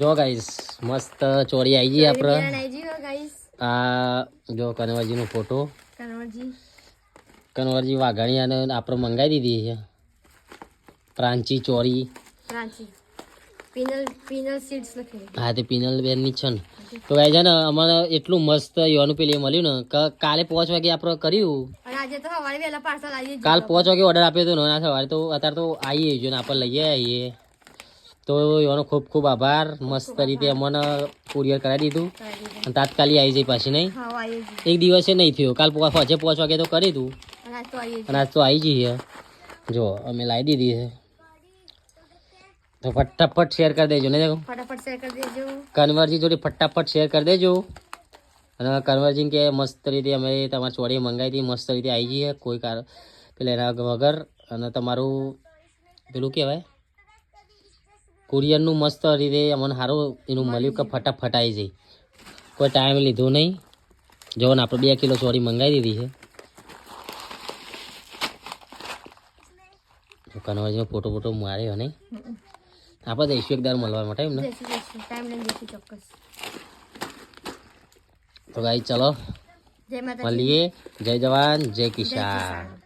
જો ગાઈસ મસ્ત ચોરી આવી ગઈ આપણે આ જો કનવરજી નો ફોટો કનવરજી વાઘાણી અને આપણે મંગાવી દીધી છે પ્રાંચી ચોરી હા તે પિનલ બેન ની છે ને તો ગાઈ છે ને અમને એટલું મસ્ત યોનું પેલી મળ્યું ને કે કાલે 5 વાગે આપણે કર્યું કાલ 5 વાગે ઓર્ડર આપ્યો હતો ને સવારે તો અત્યારે તો આવીએ જો ને આપણે લઈએ આવીએ તો એનો ખૂબ ખૂબ આભાર મસ્ત રીતે અમને કુરિયર કરાવી દીધું અને તાત્કાલિક આવી જાય પાછી નહીં એક દિવસે નહીં થયો કાલ હજે 5 વાગે તો કરી દઉં અને આજ તો આવી જઈએ જો અમે લાવી દીધી છે તો ફટાફટ શેર કરી દેજો ને ફટાફટ શેર કરી દેજો કન્વરજી જોડે ફટાફટ શેર કરી દેજો અને કન્વરજી કે મસ્ત રીતે અમે તમારી ચોરી મંગાવી હતી મસ્ત રીતે આવી જઈએ કોઈ કાર પેલા એના વગર અને તમારું પેલું કહેવાય કુરિયરનું મસ્ત રીતે અમને સારું એનું મળ્યું કે ફટાફટ આવી જાય કોઈ ટાઈમ લીધો નહીં જો ને આપણે 2 કિલો ચોરી મંગાવી દીધી છે કન્વરજીનો ફોટો માર્યો નહીં આપણે જઈશું એકદાર મળવા માટે એમ ને તો ગાઈ ચલો મળીએ જય જવાન જય કિસાન